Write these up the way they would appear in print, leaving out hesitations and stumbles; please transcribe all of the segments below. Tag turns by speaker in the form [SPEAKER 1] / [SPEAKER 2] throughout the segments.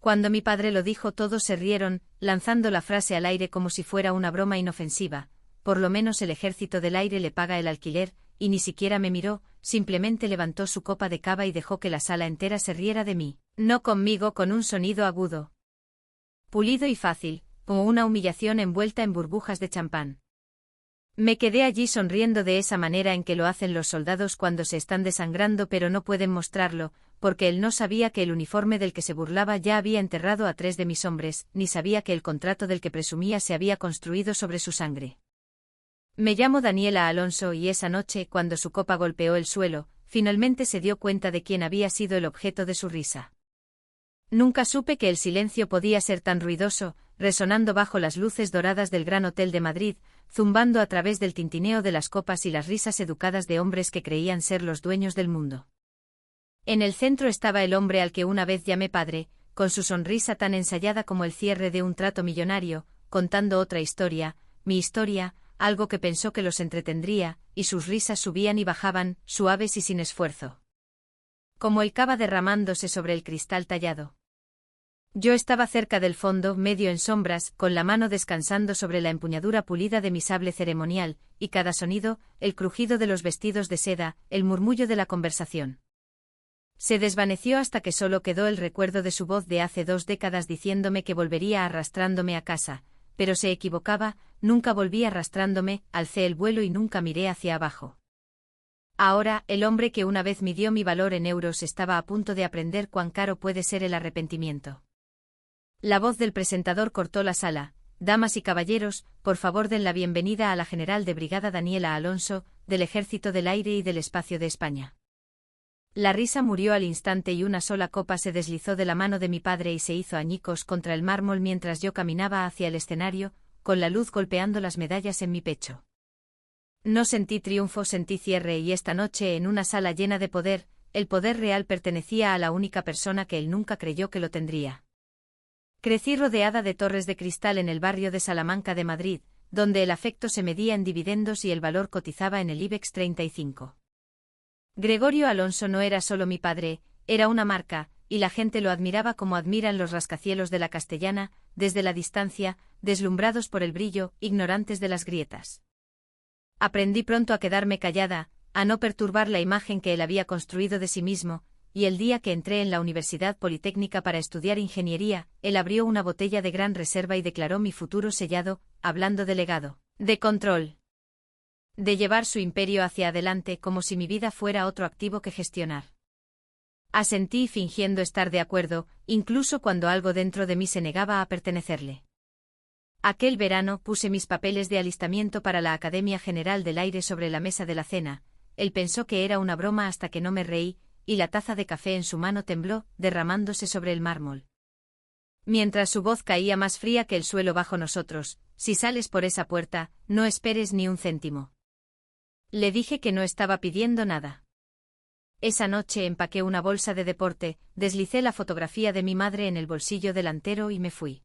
[SPEAKER 1] Cuando mi padre lo dijo, todos se rieron, lanzando la frase al aire como si fuera una broma inofensiva. Por lo menos el ejército del aire le paga el alquiler, y ni siquiera me miró, simplemente levantó su copa de cava y dejó que la sala entera se riera de mí. No conmigo, con un sonido agudo, pulido y fácil, como una humillación envuelta en burbujas de champán. Me quedé allí sonriendo de esa manera en que lo hacen los soldados cuando se están desangrando pero no pueden mostrarlo, porque él no sabía que el uniforme del que se burlaba ya había enterrado a 3 de mis hombres, ni sabía que el contrato del que presumía se había construido sobre su sangre. Me llamo Daniela Alonso y esa noche, cuando su copa golpeó el suelo, finalmente se dio cuenta de quién había sido el objeto de su risa. Nunca supe que el silencio podía ser tan ruidoso, resonando bajo las luces doradas del Gran Hotel de Madrid, zumbando a través del tintineo de las copas y las risas educadas de hombres que creían ser los dueños del mundo. En el centro estaba el hombre al que una vez llamé padre, con su sonrisa tan ensayada como el cierre de un trato millonario, contando otra historia, mi historia, algo que pensó que los entretendría, y sus risas subían y bajaban, suaves y sin esfuerzo, como el cava derramándose sobre el cristal tallado. Yo estaba cerca del fondo, medio en sombras, con la mano descansando sobre la empuñadura pulida de mi sable ceremonial, y cada sonido, el crujido de los vestidos de seda, el murmullo de la conversación, se desvaneció hasta que solo quedó el recuerdo de su voz de hace 2 décadas diciéndome que volvería arrastrándome a casa, pero se equivocaba, nunca volví arrastrándome, alcé el vuelo y nunca miré hacia abajo. Ahora, el hombre que una vez midió mi valor en euros estaba a punto de aprender cuán caro puede ser el arrepentimiento. La voz del presentador cortó la sala. Damas y caballeros, por favor den la bienvenida a la general de brigada Daniela Alonso, del Ejército del Aire y del Espacio de España. La risa murió al instante y una sola copa se deslizó de la mano de mi padre y se hizo añicos contra el mármol mientras yo caminaba hacia el escenario, con la luz golpeando las medallas en mi pecho. No sentí triunfo, sentí cierre y esta noche en una sala llena de poder, el poder real pertenecía a la única persona que él nunca creyó que lo tendría. Crecí rodeada de torres de cristal en el barrio de Salamanca de Madrid, donde el afecto se medía en dividendos y el valor cotizaba en el IBEX 35. Gregorio Alonso no era solo mi padre, era una marca, y la gente lo admiraba como admiran los rascacielos de la Castellana, desde la distancia, deslumbrados por el brillo, ignorantes de las grietas. Aprendí pronto a quedarme callada, a no perturbar la imagen que él había construido de sí mismo, y el día que entré en la Universidad Politécnica para estudiar ingeniería, él abrió una botella de gran reserva y declaró mi futuro sellado, hablando de legado, de control, de llevar su imperio hacia adelante como si mi vida fuera otro activo que gestionar. Asentí fingiendo estar de acuerdo, incluso cuando algo dentro de mí se negaba a pertenecerle. Aquel verano puse mis papeles de alistamiento para la Academia General del Aire sobre la mesa de la cena. Él pensó que era una broma hasta que no me reí, y la taza de café en su mano tembló, derramándose sobre el mármol. Mientras su voz caía más fría que el suelo bajo nosotros, si sales por esa puerta, no esperes ni un céntimo. Le dije que no estaba pidiendo nada. Esa noche empaqué una bolsa de deporte, deslicé la fotografía de mi madre en el bolsillo delantero y me fui.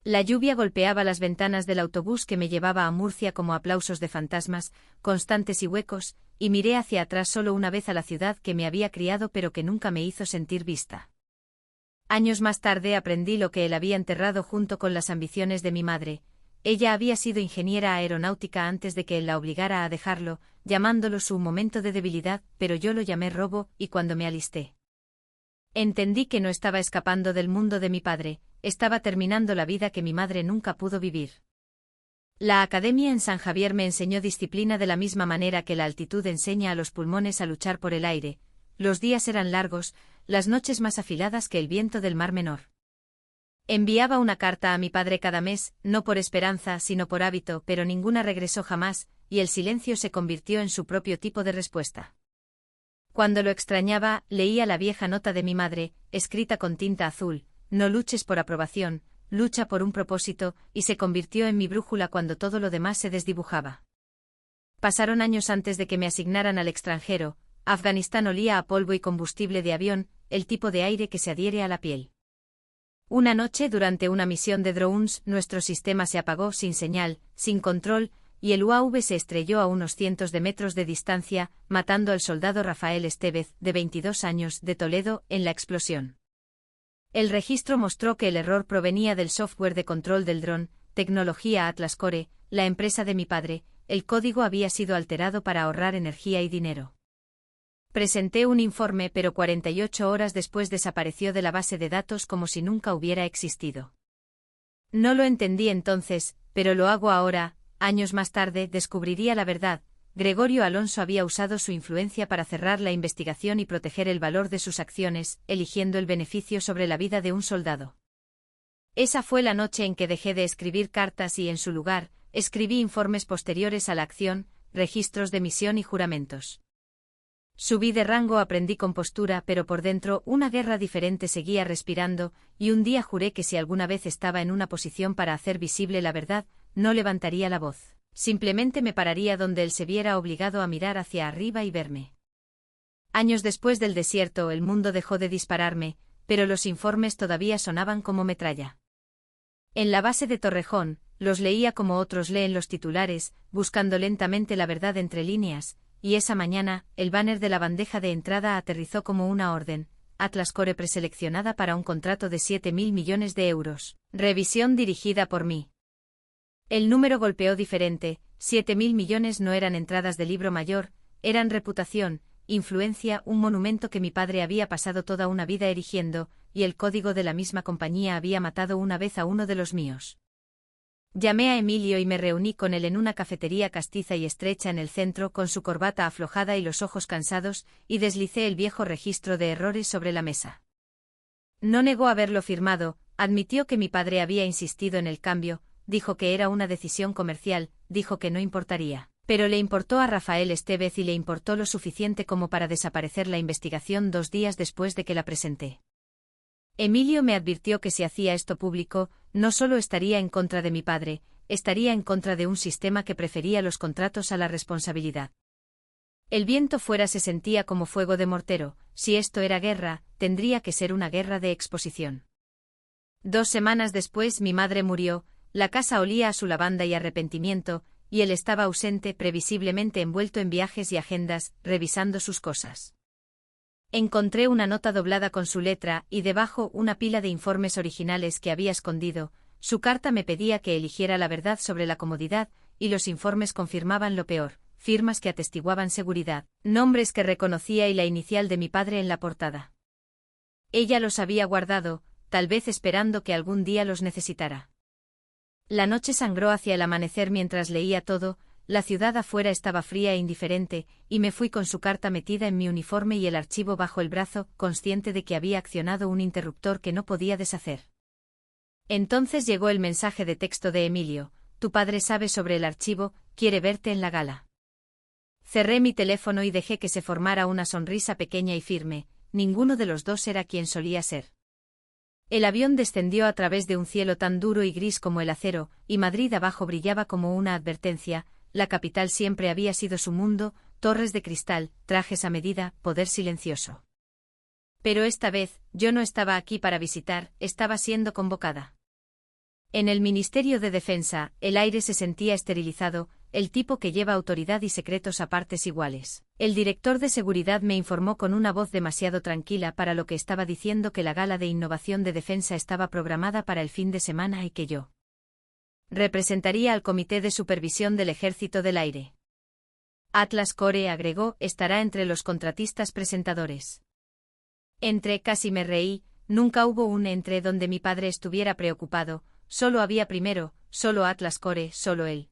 [SPEAKER 1] La lluvia golpeaba las ventanas del autobús que me llevaba a Murcia como aplausos de fantasmas, constantes y huecos, y miré hacia atrás solo una vez a la ciudad que me había criado pero que nunca me hizo sentir vista. Años más tarde aprendí lo que él había enterrado junto con las ambiciones de mi madre. Ella había sido ingeniera aeronáutica antes de que él la obligara a dejarlo, llamándolo su momento de debilidad, pero yo lo llamé robo, y cuando me alisté, entendí que no estaba escapando del mundo de mi padre, estaba terminando la vida que mi madre nunca pudo vivir. La academia en San Javier me enseñó disciplina de la misma manera que la altitud enseña a los pulmones a luchar por el aire. Los días eran largos, las noches más afiladas que el viento del Mar Menor. Enviaba una carta a mi padre cada mes, no por esperanza sino por hábito, pero ninguna regresó jamás, y el silencio se convirtió en su propio tipo de respuesta. Cuando lo extrañaba, leía la vieja nota de mi madre, escrita con tinta azul: no luches por aprobación, lucha por un propósito, y se convirtió en mi brújula cuando todo lo demás se desdibujaba. Pasaron años antes de que me asignaran al extranjero. Afganistán olía a polvo y combustible de avión, el tipo de aire que se adhiere a la piel. Una noche durante una misión de drones, nuestro sistema se apagó sin señal, sin control, y el UAV se estrelló a unos cientos de metros de distancia, matando al soldado Rafael Estevez, de 22 años, de Toledo, en la explosión. El registro mostró que el error provenía del software de control del dron, tecnología Atlas Core, la empresa de mi padre. El código había sido alterado para ahorrar energía y dinero. Presenté un informe, pero 48 horas después desapareció de la base de datos como si nunca hubiera existido. No lo entendí entonces, pero lo hago ahora. Años más tarde descubriría la verdad. Gregorio Alonso había usado su influencia para cerrar la investigación y proteger el valor de sus acciones, eligiendo el beneficio sobre la vida de un soldado. Esa fue la noche en que dejé de escribir cartas y, en su lugar, escribí informes posteriores a la acción, registros de misión y juramentos. Subí de rango, aprendí compostura, pero por dentro una guerra diferente seguía respirando, y un día juré que si alguna vez estaba en una posición para hacer visible la verdad, no levantaría la voz. Simplemente me pararía donde él se viera obligado a mirar hacia arriba y verme. Años después del desierto, el mundo dejó de dispararme, pero los informes todavía sonaban como metralla. En la base de Torrejón, los leía como otros leen los titulares, buscando lentamente la verdad entre líneas, y esa mañana, el banner de la bandeja de entrada aterrizó como una orden: Atlas Core preseleccionada para un contrato de 7.000 millones de euros. Revisión dirigida por mí. El número golpeó diferente. 7.000 millones no eran entradas de libro mayor, eran reputación, influencia, un monumento que mi padre había pasado toda una vida erigiendo, y el código de la misma compañía había matado una vez a uno de los míos. Llamé a Emilio y me reuní con él en una cafetería castiza y estrecha en el centro, con su corbata aflojada y los ojos cansados, y deslicé el viejo registro de errores sobre la mesa. No negó haberlo firmado, admitió que mi padre había insistido en el cambio, dijo que era una decisión comercial, dijo que no importaría. Pero le importó a Rafael Estevez y le importó lo suficiente como para desaparecer la investigación 2 días después de que la presenté. Emilio me advirtió que si hacía esto público, no solo estaría en contra de mi padre, estaría en contra de un sistema que prefería los contratos a la responsabilidad. El viento fuera se sentía como fuego de mortero. Si esto era guerra, tendría que ser una guerra de exposición. 2 semanas después mi madre murió, la casa olía a su lavanda y arrepentimiento, y él estaba ausente, previsiblemente envuelto en viajes y agendas, revisando sus cosas. Encontré una nota doblada con su letra, y debajo una pila de informes originales que había escondido. Su carta me pedía que eligiera la verdad sobre la comodidad, y los informes confirmaban lo peor: firmas que atestiguaban seguridad, nombres que reconocía y la inicial de mi padre en la portada. Ella los había guardado, tal vez esperando que algún día los necesitara. La noche sangró hacia el amanecer mientras leía todo. La ciudad afuera estaba fría e indiferente, y me fui con su carta metida en mi uniforme y el archivo bajo el brazo, consciente de que había accionado un interruptor que no podía deshacer. Entonces llegó el mensaje de texto de Emilio: tu padre sabe sobre el archivo, quiere verte en la gala. Cerré mi teléfono y dejé que se formara una sonrisa pequeña y firme. Ninguno de los dos era quien solía ser. El avión descendió a través de un cielo tan duro y gris como el acero, y Madrid abajo brillaba como una advertencia. La capital siempre había sido su mundo: torres de cristal, trajes a medida, poder silencioso. Pero esta vez, yo no estaba aquí para visitar, estaba siendo convocada. En el Ministerio de Defensa, el aire se sentía esterilizado, el tipo que lleva autoridad y secretos a partes iguales. El director de seguridad me informó con una voz demasiado tranquila para lo que estaba diciendo que la gala de innovación de defensa estaba programada para el fin de semana y que yo representaría al Comité de Supervisión del Ejército del Aire. Atlas Core, agregó, estará entre los contratistas presentadores. Entré, casi me reí. Nunca hubo un entre donde mi padre estuviera preocupado, solo había primero, solo Atlas Core, solo él.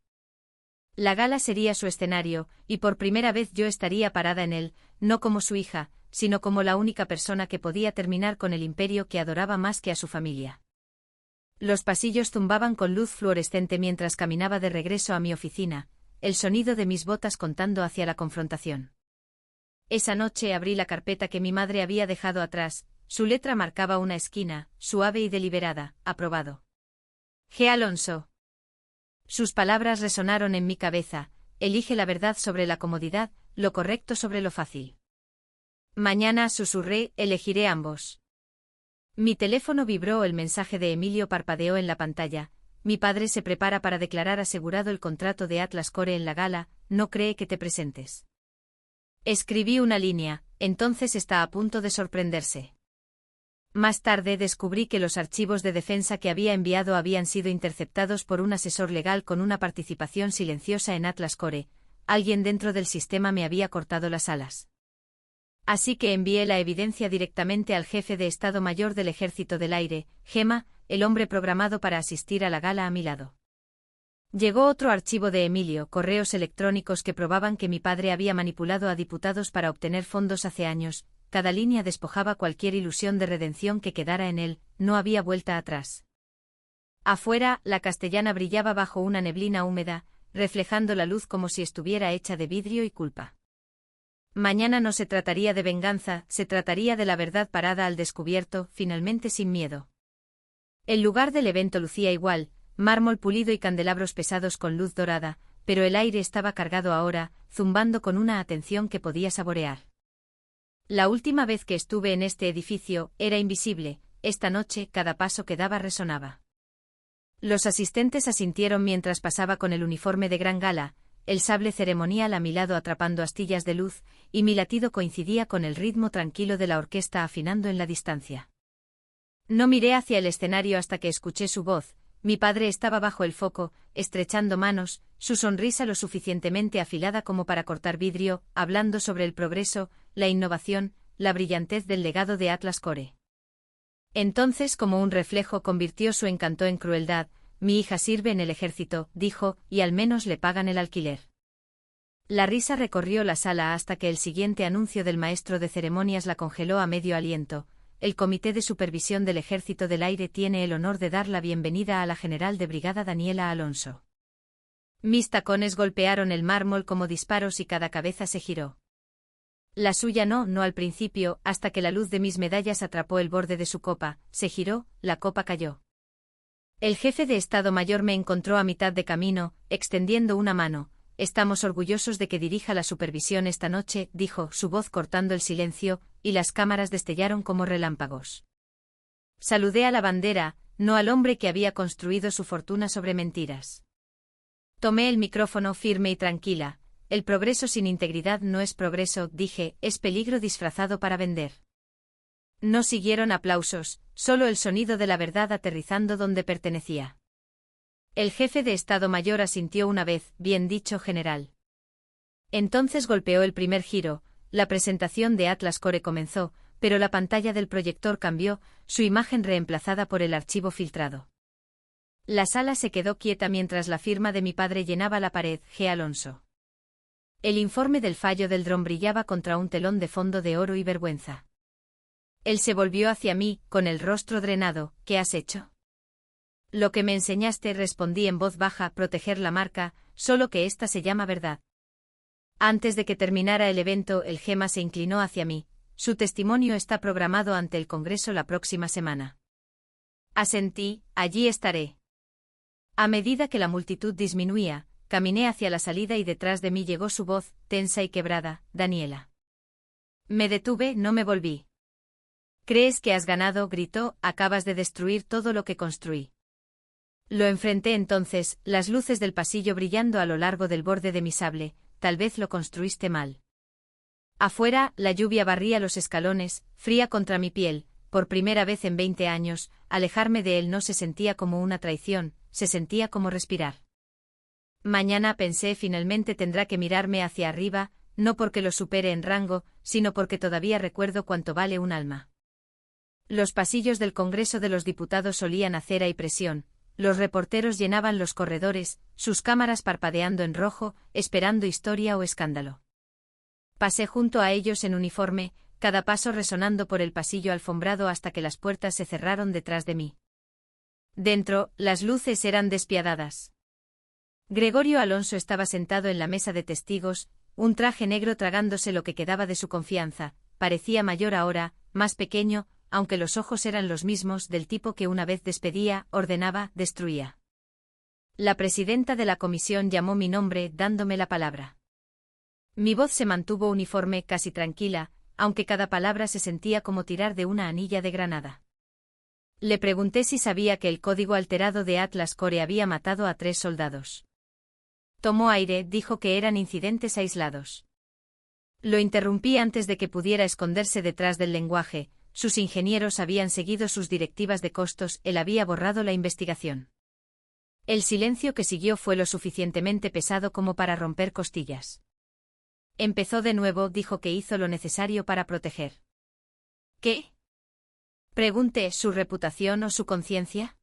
[SPEAKER 1] La gala sería su escenario, y por primera vez yo estaría parada en él, no como su hija, sino como la única persona que podía terminar con el imperio que adoraba más que a su familia. Los pasillos zumbaban con luz fluorescente mientras caminaba de regreso a mi oficina, el sonido de mis botas contando hacia la confrontación. Esa noche abrí la carpeta que mi madre había dejado atrás. Su letra marcaba una esquina, suave y deliberada: aprobado. G. Alonso. Sus palabras resonaron en mi cabeza: elige la verdad sobre la comodidad, lo correcto sobre lo fácil. Mañana, susurré, elegiré ambos. Mi teléfono vibró, el mensaje de Emilio parpadeó en la pantalla: mi padre se prepara para declarar asegurado el contrato de Atlas Core en la gala, no cree que te presentes. Escribí una línea: entonces está a punto de sorprenderse. Más tarde descubrí que los archivos de defensa que había enviado habían sido interceptados por un asesor legal con una participación silenciosa en Atlas Core. Alguien dentro del sistema me había cortado las alas. Así que envié la evidencia directamente al jefe de Estado Mayor del Ejército del Aire, Gema, el hombre programado para asistir a la gala a mi lado. Llegó otro archivo de Emilio, correos electrónicos que probaban que mi padre había manipulado a diputados para obtener fondos hace años. Cada línea despojaba cualquier ilusión de redención que quedara en él, no había vuelta atrás. Afuera, la Castellana brillaba bajo una neblina húmeda, reflejando la luz como si estuviera hecha de vidrio y culpa. Mañana no se trataría de venganza, se trataría de la verdad parada al descubierto, finalmente sin miedo. El lugar del evento lucía igual, mármol pulido y candelabros pesados con luz dorada, pero el aire estaba cargado ahora, zumbando con una atención que podía saborear. La última vez que estuve en este edificio, era invisible, esta noche cada paso que daba resonaba. Los asistentes asintieron mientras pasaba con el uniforme de gran gala, el sable ceremonial a mi lado atrapando astillas de luz, y mi latido coincidía con el ritmo tranquilo de la orquesta afinando en la distancia. No miré hacia el escenario hasta que escuché su voz. Mi padre estaba bajo el foco, estrechando manos, su sonrisa lo suficientemente afilada como para cortar vidrio, hablando sobre el progreso, la innovación, la brillantez del legado de Atlas Core. Entonces, como un reflejo, convirtió su encanto en crueldad. Mi hija sirve en el ejército, dijo, y al menos le pagan el alquiler. La risa recorrió la sala hasta que el siguiente anuncio del maestro de ceremonias la congeló a medio aliento. El Comité de Supervisión del Ejército del Aire tiene el honor de dar la bienvenida a la general de brigada Daniela Alonso. Mis tacones golpearon el mármol como disparos y cada cabeza se giró. La suya no al principio, hasta que la luz de mis medallas atrapó el borde de su copa, se giró, la copa cayó. El jefe de Estado Mayor me encontró a mitad de camino, extendiendo una mano. Estamos orgullosos de que dirija la supervisión esta noche, dijo, su voz cortando el silencio, y las cámaras destellaron como relámpagos. Saludé a la bandera, no al hombre que había construido su fortuna sobre mentiras. Tomé el micrófono firme y tranquila. El progreso sin integridad no es progreso, dije, es peligro disfrazado para vender. No siguieron aplausos, solo el sonido de la verdad aterrizando donde pertenecía. El jefe de Estado Mayor asintió una vez, bien dicho, general. Entonces golpeó el primer giro, la presentación de Atlas Core comenzó, pero la pantalla del proyector cambió, su imagen reemplazada por el archivo filtrado. La sala se quedó quieta mientras la firma de mi padre llenaba la pared, G. Alonso. El informe del fallo del dron brillaba contra un telón de fondo de oro y vergüenza. Él se volvió hacia mí, con el rostro drenado, ¿qué has hecho? Lo que me enseñaste, respondí en voz baja, proteger la marca, solo que esta se llama verdad. Antes de que terminara el evento, el Gema se inclinó hacia mí. Su testimonio está programado ante el Congreso la próxima semana. Asentí, allí estaré. A medida que la multitud disminuía, caminé hacia la salida y detrás de mí llegó su voz, tensa y quebrada, Daniela. Me detuve, no me volví. ¿Crees que has ganado?, gritó, acabas de destruir todo lo que construí. Lo enfrenté entonces, las luces del pasillo brillando a lo largo del borde de mi sable, tal vez lo construiste mal. Afuera, la lluvia barría los escalones, fría contra mi piel, por primera vez en 20 años, alejarme de él no se sentía como una traición, se sentía como respirar. Mañana, pensé, finalmente tendrá que mirarme hacia arriba, no porque lo supere en rango, sino porque todavía recuerdo cuánto vale un alma. Los pasillos del Congreso de los Diputados olían a cera y presión. Los reporteros llenaban los corredores, sus cámaras parpadeando en rojo, esperando historia o escándalo. Pasé junto a ellos en uniforme, cada paso resonando por el pasillo alfombrado hasta que las puertas se cerraron detrás de mí. Dentro, las luces eran despiadadas. Gregorio Alonso estaba sentado en la mesa de testigos, un traje negro tragándose lo que quedaba de su confianza, parecía mayor ahora, más pequeño, aunque los ojos eran los mismos, del tipo que una vez despedía, ordenaba, destruía. La presidenta de la comisión llamó mi nombre, dándome la palabra. Mi voz se mantuvo uniforme, casi tranquila, aunque cada palabra se sentía como tirar de una anilla de granada. Le pregunté si sabía que el código alterado de Atlas Core había matado a 3 soldados. Tomó aire, dijo que eran incidentes aislados. Lo interrumpí antes de que pudiera esconderse detrás del lenguaje. sus ingenieros habían seguido sus directivas de costos, él había borrado la investigación. El silencio que siguió fue lo suficientemente pesado como para romper costillas. Empezó de nuevo, dijo que hizo lo necesario para proteger. ¿Qué? Pregunté, ¿su reputación o su conciencia?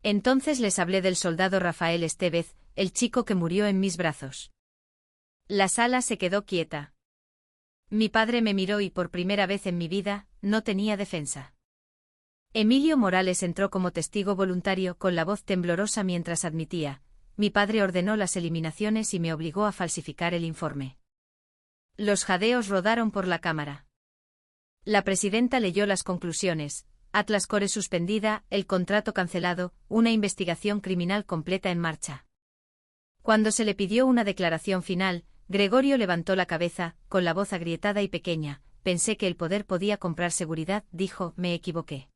[SPEAKER 1] Entonces les hablé del soldado Rafael Estevez, el chico que murió en mis brazos. La sala se quedó quieta. Mi padre me miró y por primera vez en mi vida, no tenía defensa. Emilio Morales entró como testigo voluntario con la voz temblorosa mientras admitía. Mi padre ordenó las eliminaciones y me obligó a falsificar el informe. Los jadeos rodaron por la cámara. La presidenta leyó las conclusiones. Atlas Core suspendida, el contrato cancelado, una investigación criminal completa en marcha. Cuando se le pidió una declaración final, Gregorio levantó la cabeza, con la voz agrietada y pequeña. Pensé que el poder podía comprar seguridad, dijo, me equivoqué.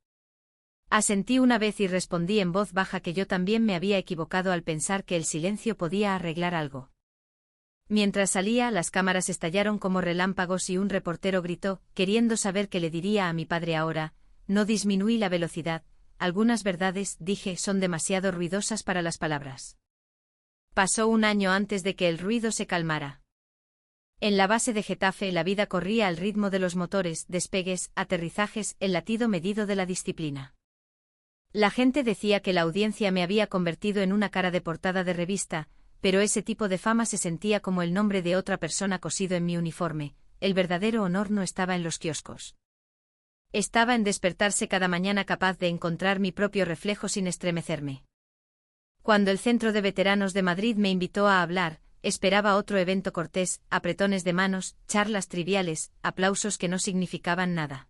[SPEAKER 1] Asentí una vez y respondí en voz baja que yo también me había equivocado al pensar que el silencio podía arreglar algo. Mientras salía, las cámaras estallaron como relámpagos y un reportero gritó, queriendo saber qué le diría a mi padre ahora. No disminuí la velocidad. Algunas verdades, dije, son demasiado ruidosas para las palabras. Pasó un año antes de que el ruido se calmara. En la base de Getafe la vida corría al ritmo de los motores, despegues, aterrizajes, el latido medido de la disciplina. La gente decía que la audiencia me había convertido en una cara de portada de revista, pero ese tipo de fama se sentía como el nombre de otra persona cosido en mi uniforme. El verdadero honor no estaba en los kioscos. Estaba en despertarse cada mañana capaz de encontrar mi propio reflejo sin estremecerme. Cuando el Centro de Veteranos de Madrid me invitó a hablar, esperaba otro evento cortés, apretones de manos, charlas triviales, aplausos que no significaban nada.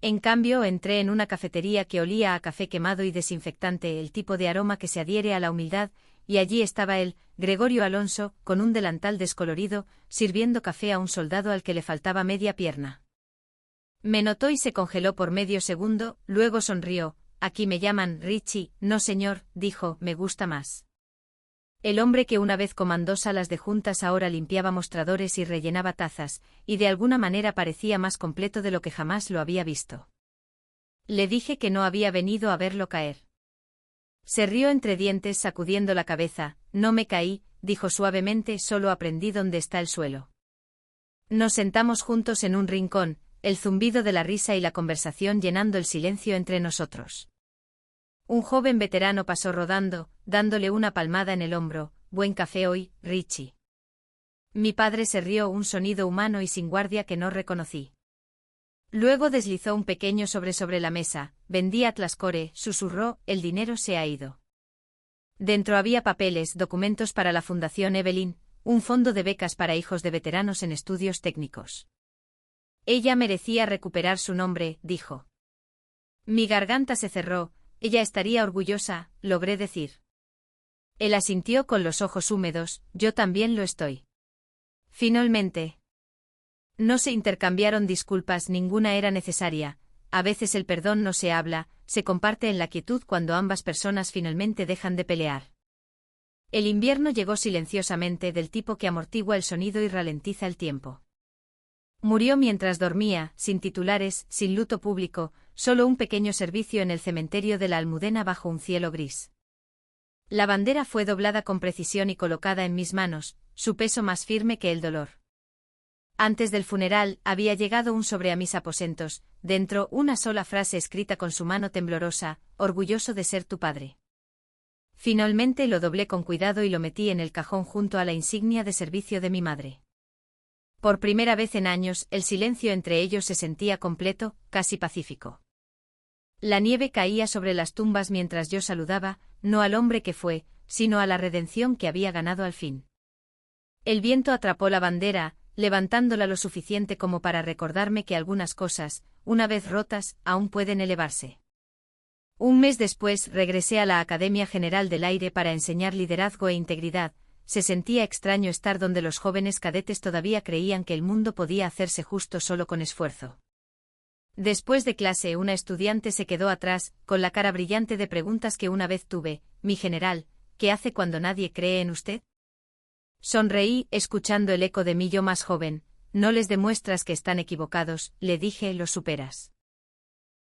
[SPEAKER 1] En cambio, entré en una cafetería que olía a café quemado y desinfectante, el tipo de aroma que se adhiere a la humildad, y allí estaba él, Gregorio Alonso, con un delantal descolorido, sirviendo café a un soldado al que le faltaba media pierna. Me notó y se congeló por medio segundo, luego sonrió. Aquí me llaman Richie. No señor, dijo, me gusta más. El hombre que una vez comandó salas de juntas ahora limpiaba mostradores y rellenaba tazas, y de alguna manera parecía más completo de lo que jamás lo había visto. Le dije que no había venido a verlo caer. Se rió entre dientes sacudiendo la cabeza. No me caí, dijo suavemente, solo aprendí dónde está el suelo. Nos sentamos juntos en un rincón, el zumbido de la risa y la conversación llenando el silencio entre nosotros. Un joven veterano pasó rodando, dándole una palmada en el hombro. Buen café hoy, Richie. Mi padre se rió, un sonido humano y sin guardia que no reconocí. Luego deslizó un pequeño sobre la mesa. Vendí Atlas Core, susurró, el dinero se ha ido. Dentro había papeles, documentos para la Fundación Evelyn, un fondo de becas para hijos de veteranos en estudios técnicos. Ella merecía recuperar su nombre, dijo. Mi garganta se cerró. Ella estaría orgullosa, logré decir. Él asintió con los ojos húmedos, yo también lo estoy. Finalmente. No se intercambiaron disculpas, ninguna era necesaria. A veces el perdón no se habla, se comparte en la quietud cuando ambas personas finalmente dejan de pelear. El invierno llegó silenciosamente, del tipo que amortigua el sonido y ralentiza el tiempo. Murió mientras dormía, sin titulares, sin luto público, solo un pequeño servicio en el cementerio de la Almudena bajo un cielo gris. La bandera fue doblada con precisión y colocada en mis manos, su peso más firme que el dolor. Antes del funeral, había llegado un sobre a mis aposentos, dentro una sola frase escrita con su mano temblorosa, orgulloso de ser tu padre. Finalmente lo doblé con cuidado y lo metí en el cajón junto a la insignia de servicio de mi madre. Por primera vez en años, el silencio entre ellos se sentía completo, casi pacífico. La nieve caía sobre las tumbas mientras yo saludaba, no al hombre que fue, sino a la redención que había ganado al fin. El viento atrapó la bandera, levantándola lo suficiente como para recordarme que algunas cosas, una vez rotas, aún pueden elevarse. Un mes después regresé a la Academia General del Aire para enseñar liderazgo e integridad. Se sentía extraño estar donde los jóvenes cadetes todavía creían que el mundo podía hacerse justo solo con esfuerzo. Después de clase, una estudiante se quedó atrás, con la cara brillante de preguntas que una vez tuve. Mi general, ¿qué hace cuando nadie cree en usted? Sonreí, escuchando el eco de mi yo más joven. no les demuestras que están equivocados, le dije, los superas.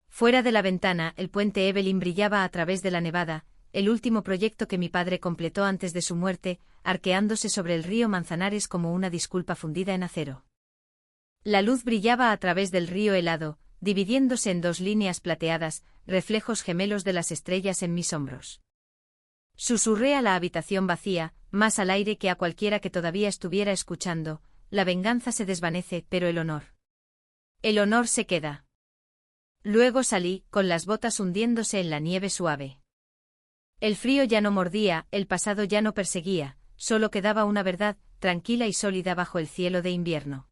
[SPEAKER 1] Fuera de la ventana, el puente Evelyn brillaba a través de la nevada, el último proyecto que mi padre completó antes de su muerte, arqueándose sobre el río Manzanares como una disculpa fundida en acero. La luz brillaba a través del río helado, dividiéndose en dos líneas plateadas, reflejos gemelos de las estrellas en mis hombros. Susurré a la habitación vacía, más al aire que a cualquiera que todavía estuviera escuchando: la venganza se desvanece, pero el honor. El honor se queda. Luego salí, con las botas hundiéndose en la nieve suave. El frío ya no mordía, el pasado ya no perseguía, solo quedaba una verdad, tranquila y sólida bajo el cielo de invierno.